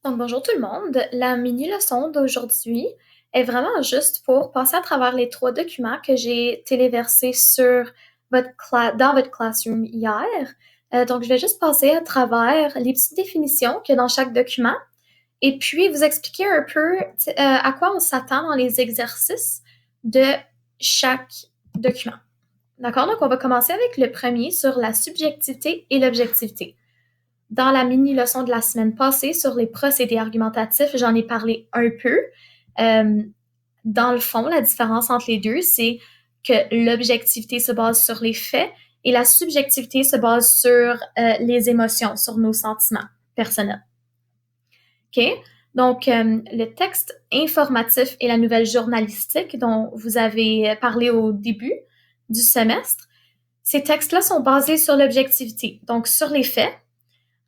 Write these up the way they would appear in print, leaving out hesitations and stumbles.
Donc, bonjour tout le monde. La mini-leçon d'aujourd'hui est vraiment juste pour passer à travers les trois documents que j'ai téléversés sur dans votre classroom hier. Donc, je vais juste passer à travers les petites définitions qu'il y a dans chaque document et puis vous expliquer un peu à quoi on s'attend dans les exercices de chaque document. D'accord? Donc, on va commencer avec le premier sur la subjectivité et l'objectivité. Dans la mini-leçon de la semaine passée sur les procédés argumentatifs, j'en ai parlé un peu. Euh, dans le fond, la différence entre les deux, c'est que l'objectivité se base sur les faits et la subjectivité se base sur les émotions, sur nos sentiments personnels. OK? Donc, le texte informatif et la nouvelle journalistique dont vous avez parlé au début du semestre, ces textes-là sont basés sur l'objectivité, donc sur les faits,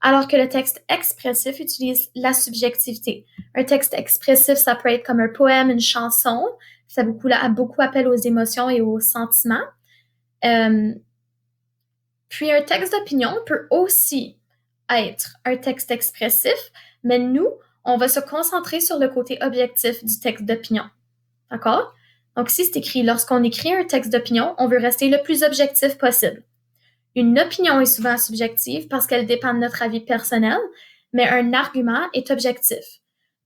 alors que le texte expressif utilise la subjectivité. Un texte expressif, ça peut être comme un poème, une chanson. Ça beaucoup appel aux émotions et aux sentiments. Puis un texte d'opinion peut aussi être un texte expressif, mais nous, on va se concentrer sur le côté objectif du texte d'opinion. D'accord? Donc, si c'est écrit, lorsqu'on écrit un texte d'opinion, on veut rester le plus objectif possible. Une opinion est souvent subjective parce qu'elle dépend de notre avis personnel, mais un argument est objectif.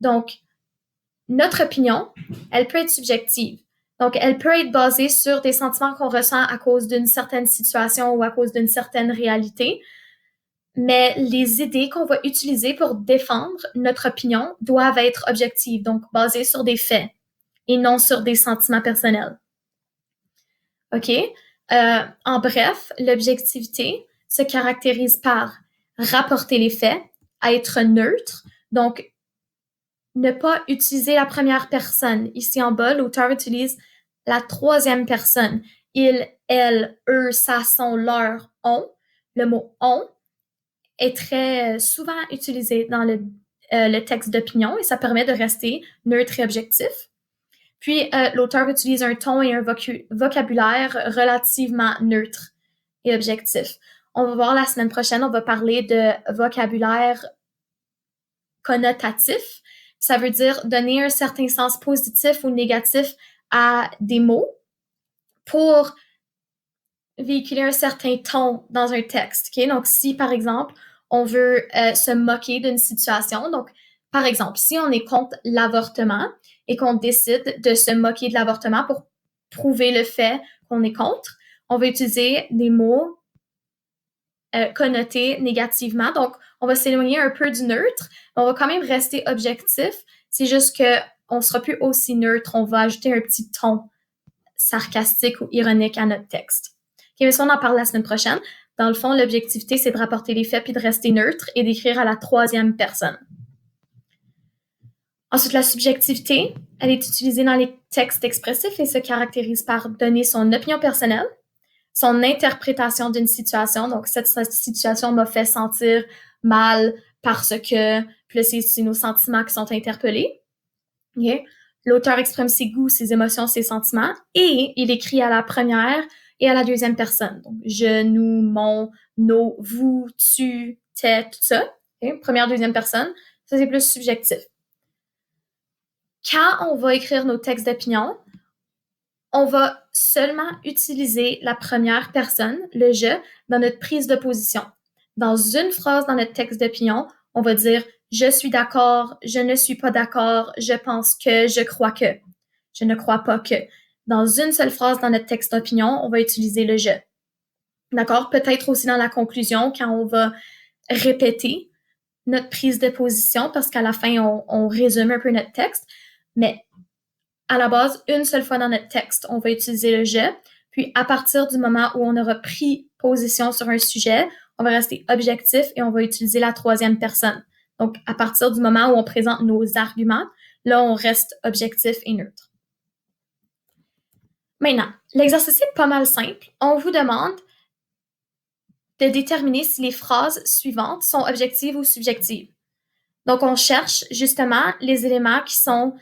Donc, notre opinion, elle peut être subjective. Donc, elle peut être basée sur des sentiments qu'on ressent à cause d'une certaine situation ou à cause d'une certaine réalité, mais les idées qu'on va utiliser pour défendre notre opinion doivent être objectives, donc basées sur des faits et non sur des sentiments personnels. OK? En bref, l'objectivité se caractérise par rapporter les faits, être neutre, donc ne pas utiliser la première personne. Ici en bas, l'auteur utilise la troisième personne. Il, elle, eux, ça, son, leur, on. Le mot on est très souvent utilisé dans le texte d'opinion et ça permet de rester neutre et objectif. Puis, l'auteur utilise un ton et un vocabulaire relativement neutre et objectif. On va voir la semaine prochaine, on va parler de vocabulaire connotatif. Ça veut dire donner un certain sens positif ou négatif à des mots pour véhiculer un certain ton dans un texte. Okay? Donc, si, par exemple, on veut se moquer d'une situation, donc, par exemple, si on est contre l'avortement et qu'on décide de se moquer de l'avortement pour prouver le fait qu'on est contre, on va utiliser des mots connotés négativement. Donc, on va s'éloigner un peu du neutre, mais on va quand même rester objectif. C'est juste qu'on ne sera plus aussi neutre. On va ajouter un petit ton sarcastique ou ironique à notre texte. OK, mais ça, on en parle la semaine prochaine. Dans le fond, l'objectivité, c'est de rapporter les faits puis de rester neutre et d'écrire à la troisième personne. Ensuite, la subjectivité, elle est utilisée dans les textes expressifs et se caractérise par donner son opinion personnelle, son interprétation d'une situation. Donc, cette situation m'a fait sentir mal parce que, puis là, c'est nos sentiments qui sont interpellés. Okay? L'auteur exprime ses goûts, ses émotions, ses sentiments et il écrit à la première et à la deuxième personne. Donc, je, nous, mon, nos, vous, tu, t'es, tout ça. Okay? Première, deuxième personne. Ça, c'est plus subjectif. Quand on va écrire nos textes d'opinion, on va seulement utiliser la première personne, le je, dans notre prise de position. Dans une phrase dans notre texte d'opinion, on va dire je suis d'accord, je ne suis pas d'accord, je pense que, je crois que, je ne crois pas que. Dans une seule phrase dans notre texte d'opinion, on va utiliser le je. D'accord? Peut-être aussi dans la conclusion, quand on va répéter notre prise de position, parce qu'à la fin, on résume un peu notre texte. Mais à la base, une seule fois dans notre texte, on va utiliser le je. Puis, à partir du moment où on aura pris position sur un sujet, on va rester objectif et on va utiliser la troisième personne. Donc, à partir du moment où on présente nos arguments, là, on reste objectif et neutre. Maintenant, l'exercice est pas mal simple. On vous demande de déterminer si les phrases suivantes sont objectives ou subjectives. Donc, on cherche justement les éléments qui sont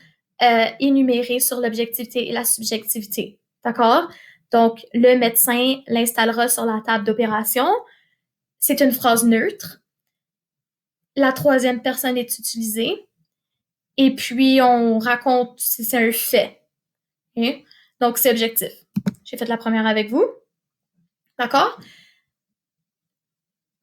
énumérés sur l'objectivité et la subjectivité. D'accord? Donc, le médecin l'installera sur la table d'opération. C'est une phrase neutre. la troisième personne est utilisée. Et puis, on raconte, c'est un fait. Okay? Donc, c'est objectif. J'ai fait la première avec vous. D'accord?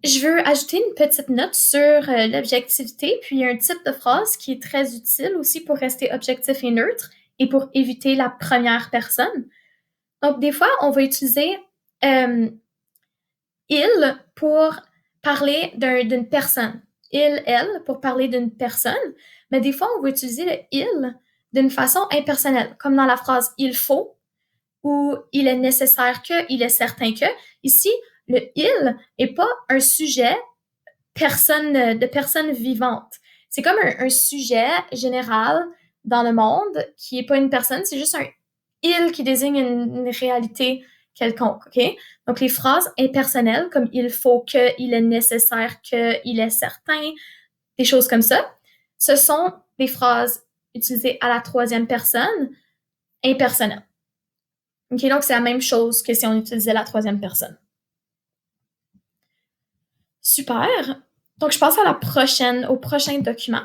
Je veux ajouter une petite note sur l'objectivité, puis un type de phrase qui est très utile aussi pour rester objectif et neutre et pour éviter la première personne. Donc, des fois, on va utiliser il pour parler d'une personne. Il, elle, pour parler d'une personne. Mais des fois, on va utiliser le il d'une façon impersonnelle, comme dans la phrase il faut ou il est nécessaire que, il est certain que. Ici, le il n'est pas un sujet de personne vivante. C'est comme un sujet général dans le monde qui n'est pas une personne, c'est juste un il qui désigne une réalité quelconque, OK? Donc, les phrases impersonnelles comme il faut que, il est nécessaire que, il est certain, des choses comme ça, ce sont des phrases utilisées à la troisième personne impersonnelles. OK? Donc, c'est la même chose que si on utilisait la troisième personne. Super. Donc, je passe à au prochain document.